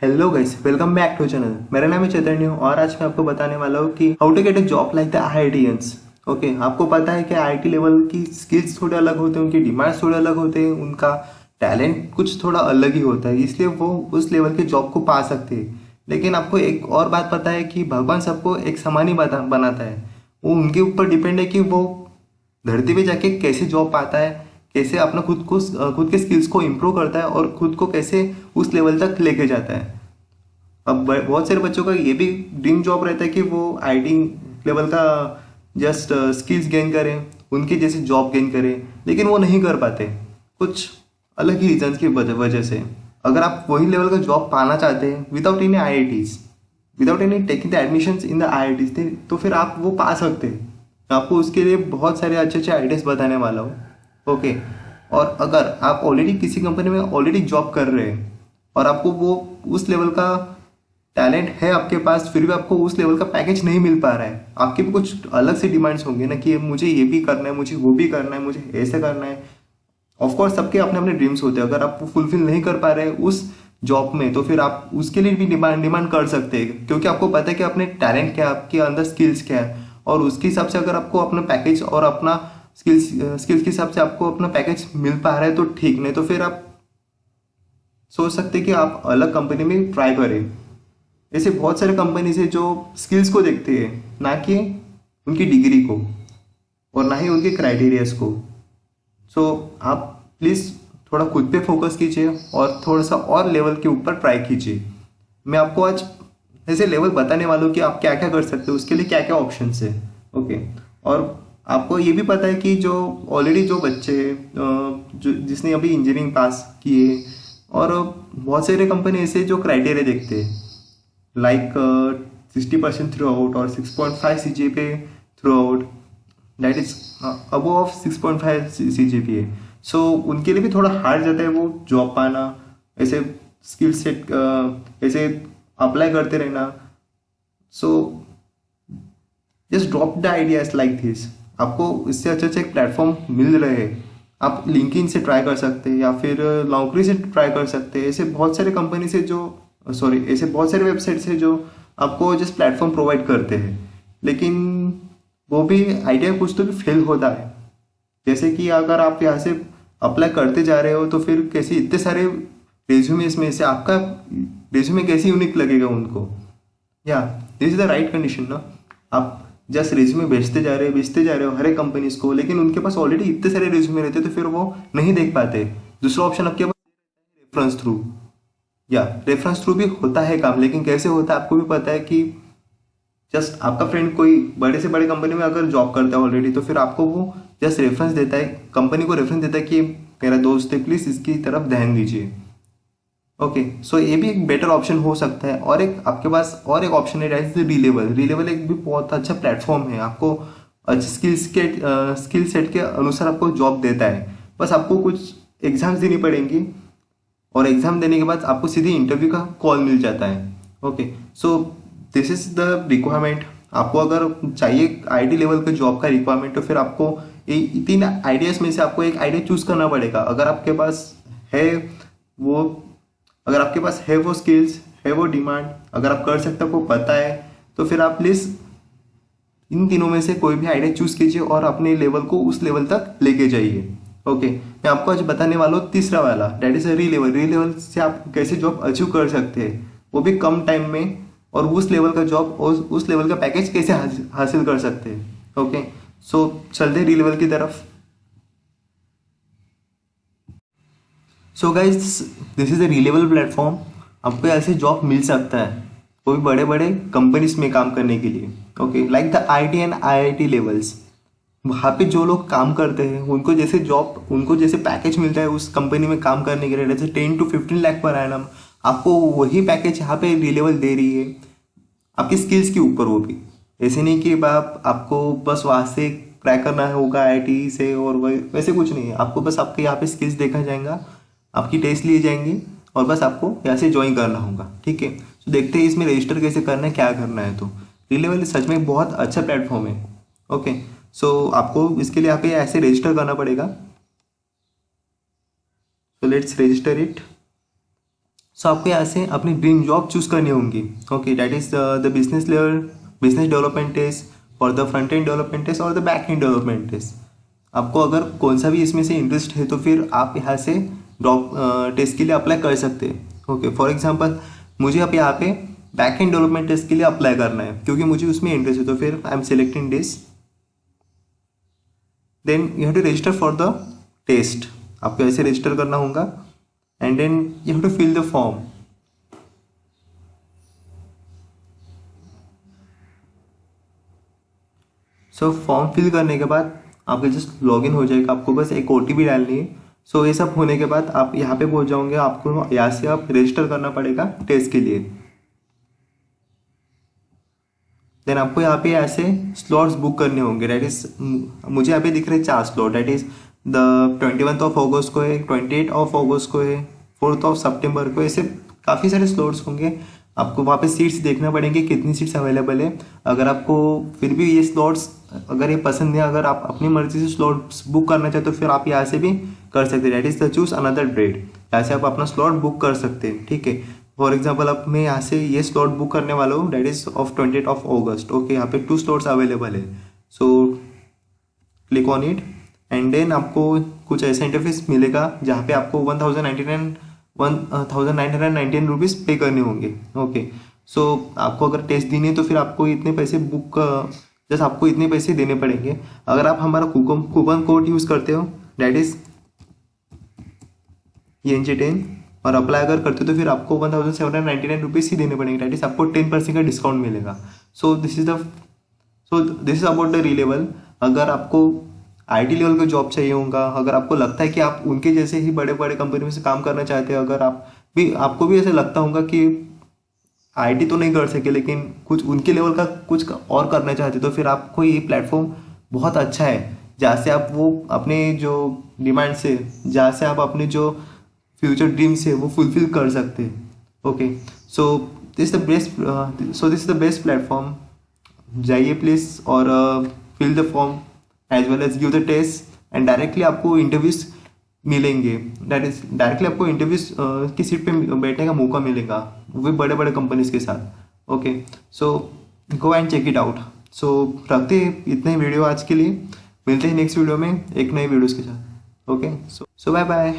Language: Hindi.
Hello guys, welcome back to channel. मेरा नाम है चैतन्य और आज मैं आपको बताने वाला हूँ कि how to get a job like the IITians. Okay, आपको पता है कि आईआईटी लेवल की स्किल्स थोड़े अलग होते हैं, उनकी डिमांड्स थोड़े अलग होते हैं, उनका टैलेंट कुछ थोड़ा अलग ही होता है, इसलिए वो उस लेवल के जॉब को पा सकते हैं। लेकिन आपको एक और बात पता है कि भगवान सबको एक समान ही बनाता है। वो उनके ऊपर डिपेंड है कि वो धरती पे जाके कैसे जॉब पाता है, कैसे अपना खुद के स्किल्स को इम्प्रूव करता है और खुद को कैसे उस लेवल तक लेके जाता है। अब बहुत सारे बच्चों का ये भी ड्रीम जॉब रहता है कि वो आईटी लेवल का जस्ट स्किल्स गेन करें, उनके जैसे जॉब गेन करें, लेकिन वो नहीं कर पाते कुछ अलग ही रीजंस की वजह से। अगर आप वही लेवल का जॉब पाना चाहते हैं without any IITs, without any taking the admissions in the IITs, तो फिर आप वो पा सकते हैं। मैं आपको उसके लिए बहुत सारे अच्छे अच्छे आइडियाज बताने वाला हूँ। ओके, और अगर आप ऑलरेडी किसी कंपनी में ऑलरेडी जॉब कर रहे हैं और आपको वो उस लेवल का टैलेंट है आपके पास, फिर भी आपको उस लेवल का पैकेज नहीं मिल पा रहा है, आपके भी कुछ अलग से डिमांड्स होंगे ना कि मुझे ये भी करना है, मुझे वो भी करना है, मुझे ऐसे करना है। ऑफकोर्स सबके अपने अपने ड्रीम्स होते हैं। अगर आप फुलफिल नहीं कर पा रहे उस जॉब में, तो फिर आप उसके लिए भी डिमांड कर सकते हैं, क्योंकि आपको पता है कि अपने टैलेंट क्या है, आपके अंदर स्किल्स क्या है, और उसके हिसाब से अगर आपको अपना पैकेज और अपना स्किल्स के हिसाब से आपको अपना पैकेज मिल पा रहा है तो ठीक, नहीं तो फिर आप सोच सकते हैं कि आप अलग कंपनी में ट्राई करें। ऐसे बहुत सारे कंपनीज है जो स्किल्स को देखते हैं, ना कि उनकी डिग्री को और ना ही उनके क्राइटेरियाज को। सो आप प्लीज़ थोड़ा खुद पे फोकस कीजिए और थोड़ा सा और लेवल के ऊपर ट्राई कीजिए। मैं आपको आज ऐसे लेवल बताने वाला हूँ कि आप क्या क्या कर सकते हो, उसके लिए क्या क्या ऑप्शन है। ओके, और आपको ये भी पता है कि जो ऑलरेडी जो बच्चे जो जिसने अभी इंजीनियरिंग पास किए, और बहुत सारे कंपनी ऐसे जो क्राइटेरिया देखते हैं, लाइक 60% थ्रू आउट और 6.5 CGPA through out, that is above of 6.5 CGPA। सो उनके लिए भी थोड़ा हार्ड जाता है वो जॉब पाना। ऐसे स्किल सेट ऐसे अप्लाई करते रहना। So just drop the ideas like this. आपको इससे अच्छे अच्छे प्लेटफॉर्म मिल रहे हैं। आप लिंक्डइन से ट्राई कर सकते हैं या फिर नौकरी से ट्राई कर सकते हैं। ऐसे बहुत सारे कंपनी से जो सॉरी ऐसे बहुत सारे वेबसाइट्स है जो आपको जस्ट प्लेटफॉर्म प्रोवाइड करते हैं, लेकिन वो भी आइडिया कुछ तो भी फेल होता है। जैसे कि अगर आप यहाँ से अप्लाई करते जा रहे हो तो फिर कैसे इतने सारे रेज्यूमेस में से आपका रेज्यूमे कैसे यूनिक लगेगा उनको। या this is the right condition ना। आप जस्ट रेज्यूमे भेजते जा रहे हो हर एक कंपनीज को, लेकिन उनके पास ऑलरेडी इतने सारे रेज्यूमे रहते तो फिर वो नहीं देख पाते। दूसरा ऑप्शन आपके पास रेफरेंस थ्रू। या रेफरेंस थ्रू भी होता है काम, लेकिन कैसे होता है आपको भी पता है कि जस्ट आपका फ्रेंड कोई बड़े से बड़े कंपनी में अगर जॉब करता है ऑलरेडी, तो फिर आपको वो जस्ट रेफरेंस देता है, कंपनी को रेफरेंस देता है कि मेरा दोस्त है, प्लीज इसकी तरफ ध्यान दीजिए। ओके, सो ये भी एक बेटर ऑप्शन हो सकता है। और एक आपके पास और एक ऑप्शन है, दैट इज रीलेबल। रीलेबल एक भी बहुत अच्छा प्लेटफॉर्म है, आपको अच्छे स्किल सेट के अनुसार आपको जॉब देता है। बस आपको कुछ एग्जाम्स देनी पड़ेंगी और एग्जाम देने के बाद आपको सीधे इंटरव्यू का कॉल मिल जाता है। Okay, so this is the requirement. आपको अगर चाहिए आईटी लेवल का जॉब का रिक्वायरमेंट, तो फिर आपको ये तीन आइडियाज में से आपको एक आइडिया चूज करना पड़ेगा। है वो अगर आपके पास है वो स्किल्स, है वो डिमांड, अगर आप कर सकते हो, आपको पता है, तो फिर आप प्लीज इन तीनों में से कोई भी आइडिया चूज कीजिए और अपने लेवल को उस लेवल तक लेके जाइए। ओके, मैं आपको आज बताने वाला हूँ तीसरा वाला, डेट इज रीलेवल। रीलेवल से आप कैसे जॉब अचीव कर सकते हैं, वो भी कम टाइम में, और उस लेवल का जॉब और उस लेवल का पैकेज कैसे हासिल कर सकते हैं। ओके, सो चलते हैं रीलेवल की तरफ। So guys, this is a reliable platform. आपको ऐसे जॉब मिल सकता है कोई बड़े बड़े कंपनीज में काम करने के लिए। Okay, like the IT and IIT levels. वहाँ पे जो लोग काम करते हैं उनको जैसे पैकेज मिलता है उस कंपनी में काम करने के लिए, जैसे 10 to 15 लाख पर एनम, आपको वही पैकेज यहाँ पे रिलेबल दे रही है, आपकी स्किल्स के ऊपर। वो भी ऐसे नहीं कि आपको बस वहाँ से क्रैक करना होगा आईआईटी से, और वैसे कुछ नहीं है। आपको बस आपके यहाँ पे स्किल्स देखा जाएगा, आपकी टेस्ट लिए जाएंगी, और बस आपको यहाँ से ज्वाइन करना होगा। ठीक है, तो देखते हैं इसमें रजिस्टर कैसे करना है, क्या करना है। तो रिलेवल सच में बहुत अच्छा प्लेटफॉर्म है। ओके, सो आपको इसके लिए यहाँ पे ऐसे रजिस्टर करना पड़ेगा। So let's register it. So आपको यहाँ से अपनी ड्रीम जॉब चूज करनी होंगी। Okay, that is the business layer, business development test, और the front end development test और the back end development test. आपको अगर कौन सा भी इसमें से इंटरेस्ट है तो फिर आप यहाँ से जॉब टेस्ट के लिए अप्लाई कर सकते हैं। ओके, फॉर एग्जांपल मुझे अब यहाँ पे बैक एंड डेवलपमेंट टेस्ट के लिए अप्लाई करना है क्योंकि मुझे उसमें इंटरेस्ट है, तो फिर I am selecting this. Then you have to register for the test. आपको ऐसे रजिस्टर करना होगा and then you have to fill the form. So form fill करने के बाद आपका जस्ट लॉगिन हो जाएगा, आपको बस एक OTP डालनी है। सो ये सब होने के बाद आप यहाँ पे पहुँच जाओगे, आपको यहाँ से आप रजिस्टर करना पड़ेगा टेस्ट के लिए। देन आपको यहाँ पे ऐसे स्लॉट्स बुक करने होंगे, डेट इज मुझे यहाँ पे दिख रहे हैं 4 स्लॉट, डेट इज द 21 अगस्त को है, 28 अगस्त को है, 4 सितंबर को, ऐसे काफ़ी सारे स्लॉट्स होंगे। आपको वहाँ पे सीट्स देखना पड़ेंगे कितनी सीट्स अवेलेबल है। अगर आपको फिर भी ये स्लॉट्स अगर ये पसंद है, अगर आप अपनी मर्जी से स्लॉट्स बुक करना चाहते हो तो फिर आप यहाँ से भी कर सकते हैं, date is the choose another date. यहाँ से आप अपना स्लॉट बुक कर सकते हैं, ठीक है। फॉर एग्जाम्पल अब मैं यहाँ से ये स्लॉट बुक करने वाला हूँ, date is of 28 August. Okay, यहाँ पे 2 स्लॉट्स अवेलेबल है। So click on it and then आपको कुछ ऐसा इंटरफेस मिलेगा जहाँ पे आपको 1919 रुपीज़ पे करने होंगे। ओके, सो आपको अगर टेस्ट देनी है तो फिर आपको इतने पैसे जैसे आपको इतने पैसे देने पड़ेंगे। अगर आप हमारा कूपन कोड यूज़ करते हो, डेट इज ENG10, और अप्लाई अगर करते हो तो फिर आपको 1799 रुपीज़ ही देने पड़ेंगे, डेट इज आपको 10% का डिस्काउंट मिलेगा। So this is about the Relevel. अगर आपको IT लेवल का जॉब चाहिए होगा, अगर आपको लगता है कि आप उनके जैसे ही बड़े बड़े कंपनी में से काम करना चाहते हैं, अगर आपको भी ऐसा लगता होगा कि IT तो नहीं कर सके लेकिन कुछ उनके लेवल का कुछ और करना चाहते, तो फिर आपको ये प्लेटफॉर्म बहुत अच्छा है, जहाँ से आप वो अपने जो डिमांड से, जहाँ से आप अपने जो फ्यूचर ड्रीम्स है वो फुलफिल कर सकते हैं। Okay, so this is the best platform. जाइए प्लीज़ और fill the form as well as give the test and directly आपको इंटरव्यूज मिलेंगे, दैट इज डायरेक्टली आपको इंटरव्यूज की सीट पे बैठने का मौका मिलेगा, वो भी बड़े बड़े कंपनीज के साथ। Okay, so go and check it out. So रखते हैं इतने वीडियो आज के लिए, मिलते हैं नेक्स्ट वीडियो में एक नए वीडियोज़ के साथ। ओके, सो बाय बाय।